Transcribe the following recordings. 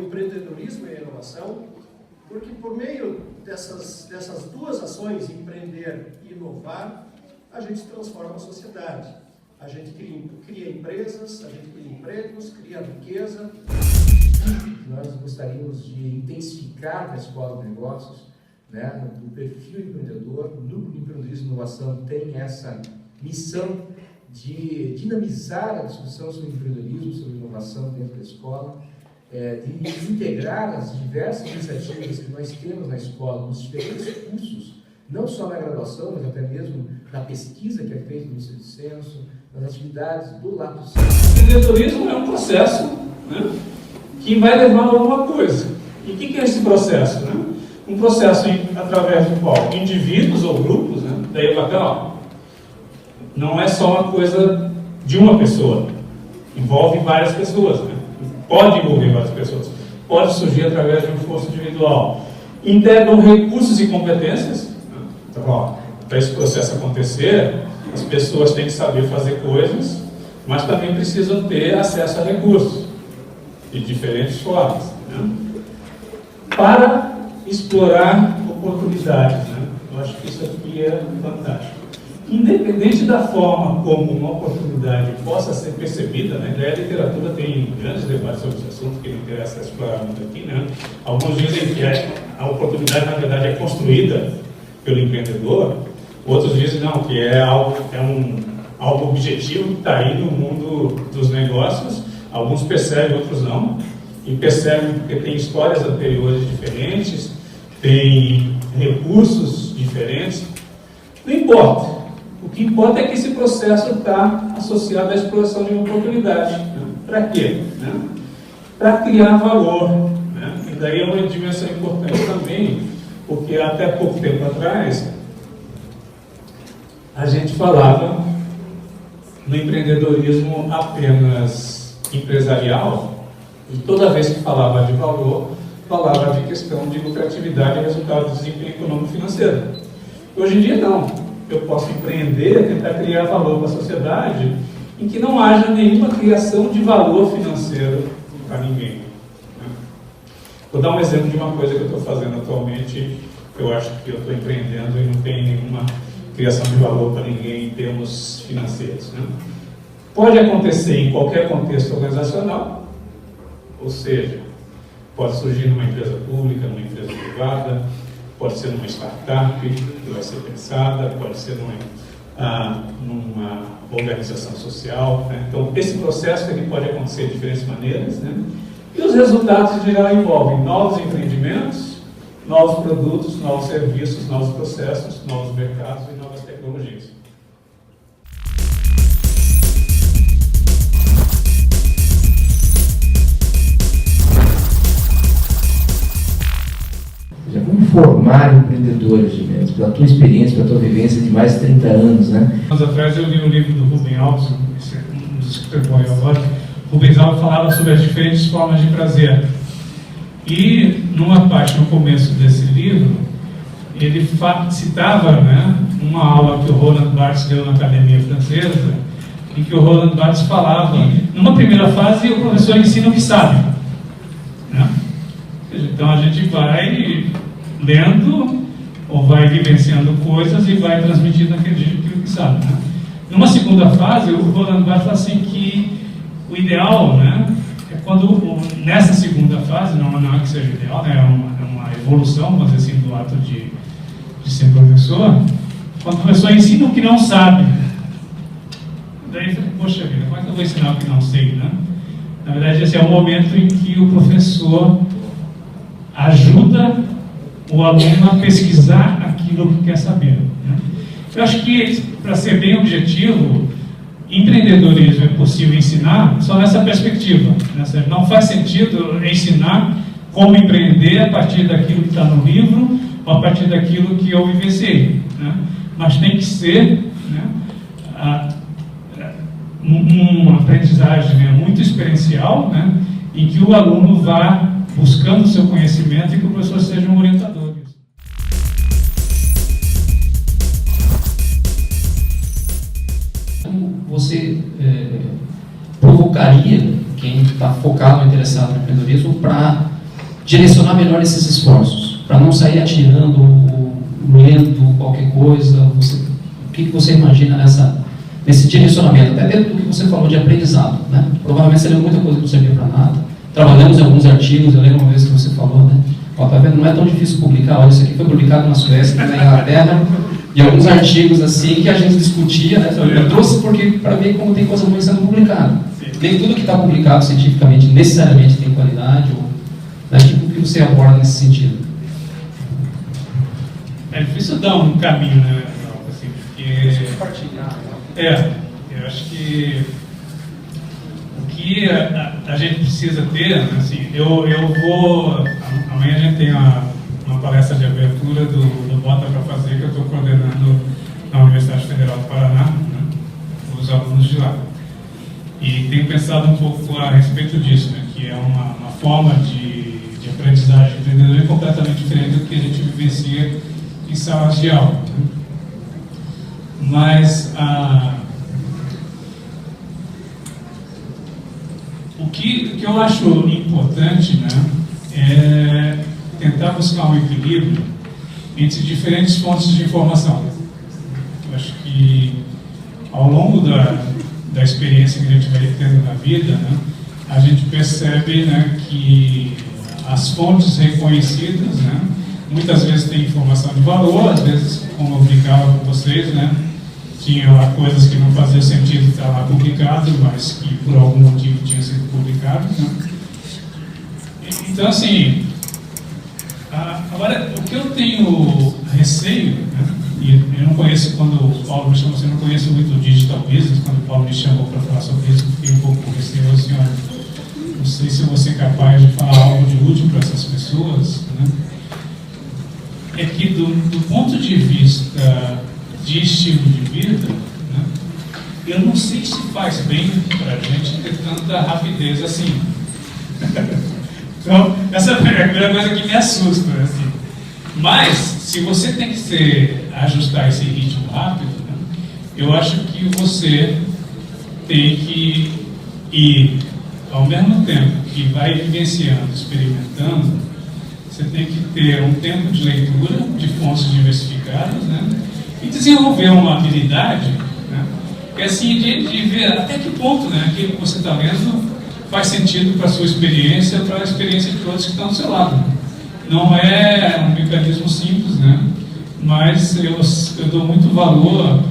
empreendedorismo e a inovação, porque por meio dessas duas ações, empreender e inovar, a gente transforma a sociedade. A gente cria empresas, a gente cria empregos, cria riqueza. Nós gostaríamos de intensificar na Escola de Negócios, né, o perfil empreendedor. O Núcleo de Empreendedorismo e Inovação tem essa missão de dinamizar a discussão sobre empreendedorismo, sobre inovação dentro da escola, de integrar as diversas iniciativas que nós temos na escola, nos diferentes cursos, não só na graduação, mas até mesmo na pesquisa que é feita no Ministério do Censo, nas atividades do Lato Sul. O empreendedorismo é um processo, né, que vai levar a alguma coisa. E o que é esse processo? Né? Um processo através do qual indivíduos ou grupos, né, daí bacana, não é só uma coisa de uma pessoa, envolve várias pessoas, né? Pode envolver várias pessoas, pode surgir através de um esforço individual. Integram recursos e competências. Então, para esse processo acontecer, as pessoas têm que saber fazer coisas, mas também precisam ter acesso a recursos de diferentes formas, né? Para explorar oportunidades, né? Eu acho que isso aqui é fantástico. Independente da forma como uma oportunidade possa ser percebida, né? A literatura tem grandes debates sobre esse assunto, que não interessa explorar muito aqui, né? Alguns dizem que a oportunidade, na verdade, é construída pelo empreendedor, outros dizem não, que é algo objetivo que está aí no mundo dos negócios. Alguns percebem, outros não, e percebem porque tem histórias anteriores diferentes, tem recursos diferentes. Não importa. O que importa é que esse processo está associado à exploração de uma oportunidade. Né? Para quê? Né? Para criar valor. Né? E daí é uma dimensão importante também, porque até pouco tempo atrás, a gente falava no empreendedorismo apenas empresarial, e toda vez que falava de valor, falava de questão de lucratividade e resultado do desempenho econômico financeiro. Hoje em dia, não. Eu posso empreender, tentar criar valor para a sociedade, em que não haja nenhuma criação de valor financeiro para ninguém. Né? Vou dar um exemplo de uma coisa que eu estou fazendo atualmente, que eu acho que eu estou empreendendo e não tem nenhuma criação de valor para ninguém em termos financeiros. Né? Pode acontecer em qualquer contexto organizacional, ou seja, pode surgir numa empresa pública, numa empresa privada, pode ser numa startup que vai ser pensada, pode ser numa organização social. Né? Então, esse processo ele pode acontecer de diferentes maneiras, né? E os resultados, em geral, envolvem novos empreendimentos, novos produtos, novos serviços, novos processos, novos mercados e novas tecnologias. Como formar empreendedores, Gimenez, pela tua experiência, pela tua vivência de mais de 30 anos, né? Anos atrás eu li um livro do Rubem Alves, um dos escritores que agora. Rubem Alves falava sobre as diferentes formas de prazer. E numa parte no começo desse livro, ele citava, né, uma aula que o Roland Barthes deu na Academia Francesa, em que o Roland Barthes falava, numa primeira fase o professor ensina o que sabe, né? Então a gente vai lendo ou vai vivenciando coisas e vai transmitindo aquilo que sabe, né? Numa segunda fase, o Roland Barthes fala assim que o ideal, né, é quando, nessa segunda fase, não é que seja ideal, né, é uma evolução, vamos dizer assim, do ato de ser professor, quando o professor ensina o que não sabe. Daí, poxa vida, como é que eu vou ensinar o que não sei, né? Na verdade, esse é o momento em que o professor ajuda o aluno a pesquisar aquilo que quer saber. Né? Eu acho que, para ser bem objetivo, empreendedorismo é possível ensinar só nessa perspectiva. Não faz sentido ensinar como empreender a partir daquilo que está no livro ou a partir daquilo que eu vivenciei. Né? Mas tem que ser, né, uma aprendizagem, né, muito experiencial, né, em que o aluno vá buscando o seu conhecimento e que o professor seja um orientador. Você provocaria quem está focado, interessado no empreendedorismo para direcionar melhor esses esforços, para não sair atirando, lendo qualquer coisa? O que você imagina nesse direcionamento, até dentro do que você falou de aprendizado, né? Provavelmente você leu muita coisa que não servia para nada. Trabalhamos em alguns artigos, eu lembro uma vez que você falou, né? Ó, tá vendo? Não é tão difícil publicar, olha, isso aqui foi publicado na Suécia, na Inglaterra, e alguns artigos assim que a gente discutia, né? Eu trouxe para ver como tem coisa ruim sendo publicada. Nem tudo que está publicado cientificamente necessariamente tem qualidade, ou, né? Tipo, o que você aborda nesse sentido? É difícil dar um caminho, né? Assim, porque... eu acho que o que a gente precisa ter, assim, eu vou, amanhã a gente tem uma palestra de abertura do Bota para Fazer, que eu estou coordenando na Universidade Federal do Paraná, né, os alunos de lá. E tenho pensado um pouco a respeito disso, né, que é uma forma de aprendizagem empreendedora completamente diferente do que a gente vivencia em salas de aula. Né? Mas o que eu acho importante, né, é tentar buscar um equilíbrio entre diferentes fontes de informação. Eu acho que ao longo da experiência que a gente vai tendo na vida, né, a gente percebe, né, que as fontes reconhecidas, né, muitas vezes tem informação de valor, às vezes, como eu brincava com vocês, né, tinha lá coisas que não faziam sentido estar lá publicado, mas que por algum motivo tinham sido publicados, né? Então, assim, agora, o que eu tenho receio, né, e eu não conheço, quando o Paulo me chamou, eu não conheço muito o Digital Business, quando o Paulo me chamou para falar sobre isso, eu fiquei um pouco receoso, assim, olha, não sei se eu vou ser capaz de falar algo de útil para essas pessoas, né? É que do ponto de vista de estilo de vida, né, eu não sei se faz bem para a gente ter tanta rapidez assim. Então, essa é a primeira coisa que me assusta. Assim. Mas, se você tem que ajustar esse ritmo rápido, né, eu acho que você tem que ir, ao mesmo tempo que vai vivenciando, experimentando, você tem que ter um tempo de leitura de fontes diversificadas, né? E desenvolver uma habilidade, né? É assim, de ver até que ponto, né, aquilo que você está lendo faz sentido para a sua experiência, para a experiência de todos que estão do seu lado. Não é um mecanismo simples, né? Mas eu dou muito valor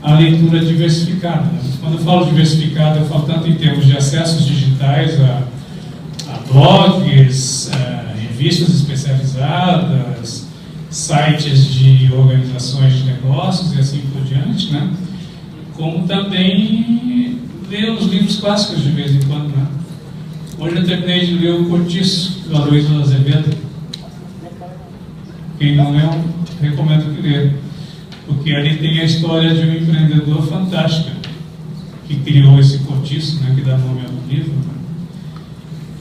à leitura diversificada. Né? Quando eu falo diversificada, eu falo tanto em termos de acessos digitais a blogs, revistas especializadas, sites de organizações de negócios e assim por diante, né? Como também ler os livros clássicos de vez em quando, né? Hoje eu terminei de ler o Cortiço, do Aloysio Azevedo. Quem não leu, recomendo que lê, porque ali tem a história de um empreendedor fantástico que criou esse Cortiço, né, que dá nome ao livro, né?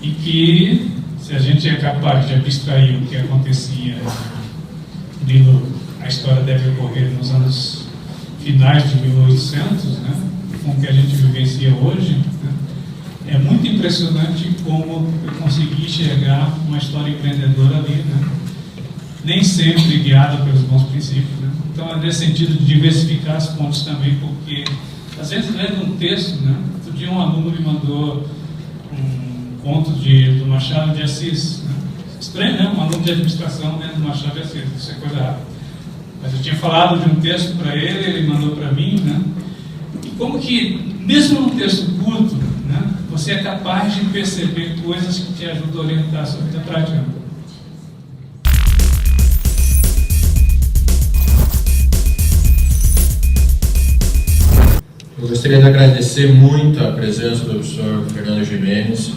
E que, se a gente é capaz de abstrair o que acontecia, o livro, a história deve ocorrer nos anos finais de 1800, né, com o que a gente vivencia hoje, né, é muito impressionante como eu consegui enxergar uma história empreendedora ali, né, nem sempre guiada pelos bons princípios, né. Então, é nesse sentido de diversificar as fontes também, porque às vezes lendo um texto, né, outro dia um aluno me mandou um conto do Machado de Assis, né? Estranho, né? Um aluno de administração dentro do Machado de Assis, isso é coisa rara. Mas eu tinha falado de um texto para ele mandou para mim, né? E como que, mesmo num texto curto, né, você é capaz de perceber coisas que te ajudam a orientar a sua vida prática. Eu gostaria de agradecer muito a presença do professor Fernando Gimenez,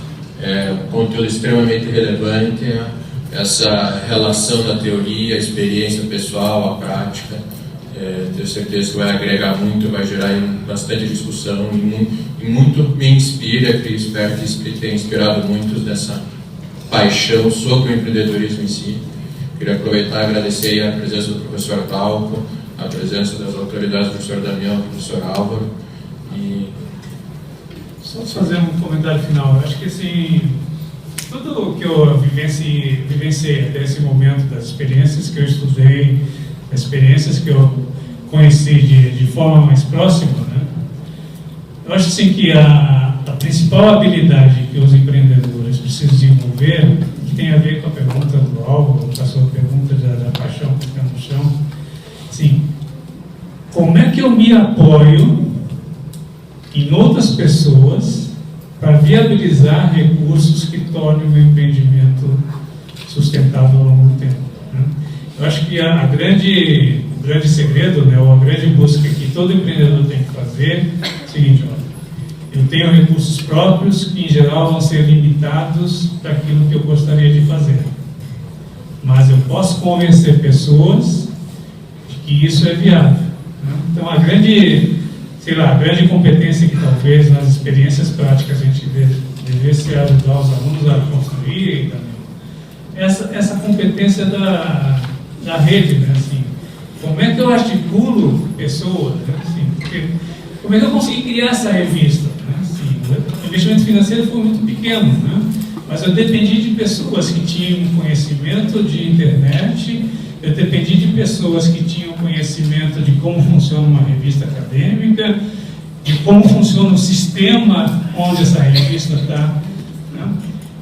conteúdo extremamente relevante, essa relação da teoria, a experiência pessoal, a prática. Tenho certeza que vai agregar muito, vai gerar bastante discussão e muito me inspira, e espero que tenha inspirado muitos dessa paixão sobre o empreendedorismo em si. Queria aproveitar e agradecer a presença do professor Talco, a presença das autoridades do professor Damião e do professor Álvaro. Só fazer um comentário final. Eu acho que assim, tudo que eu vivenciei até esse momento, das experiências que eu estudei, das experiências que eu conheci de forma mais próxima, né? Eu acho assim que a principal habilidade que os empreendedores precisam desenvolver, que tem a ver com a pergunta do Álvaro, com a sua pergunta da paixão que fica no chão, assim, como é que eu me apoio em outras pessoas para viabilizar recursos que tornem o meu empreendimento sustentável ao longo do tempo, né? Eu acho que o grande segredo, né, ou a grande busca que todo empreendedor tem que fazer é o seguinte: olha, eu tenho recursos próprios que, em geral, vão ser limitados para aquilo que eu gostaria de fazer, mas eu posso convencer pessoas de que isso é viável, né? Então, a grande competência que talvez nas experiências práticas a gente devesse ajudar os alunos a construir, essa competência da rede, né? Assim, como é que eu articulo pessoas, né? Assim, como é que eu consegui criar essa revista, né? Assim, o investimento financeiro foi muito pequeno, né? Mas eu dependi de pessoas que tinham conhecimento de internet, eu dependi de pessoas que tinham conhecimento de como funciona uma revista acadêmica, de como funciona o sistema onde essa revista está, né?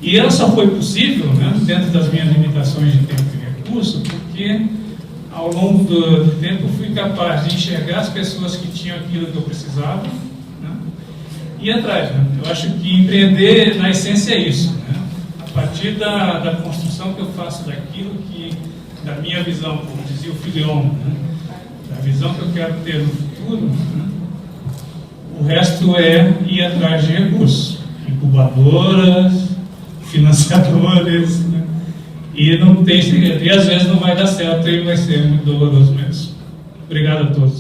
E ela só foi possível, né, dentro das minhas limitações de tempo e recurso, porque ao longo do tempo eu fui capaz de enxergar as pessoas que tinham aquilo que eu precisava, né, e ir atrás, né? Eu acho que empreender, na essência, é isso, né? A partir da construção que eu faço daquilo que, da minha visão, como dizia o Filion, né, da visão que eu quero ter no futuro, né, o resto é ir atrás de recursos, incubadoras, financiadores, né? E não tem segredo. E às vezes não vai dar certo e vai ser muito doloroso mesmo. Obrigado a todos.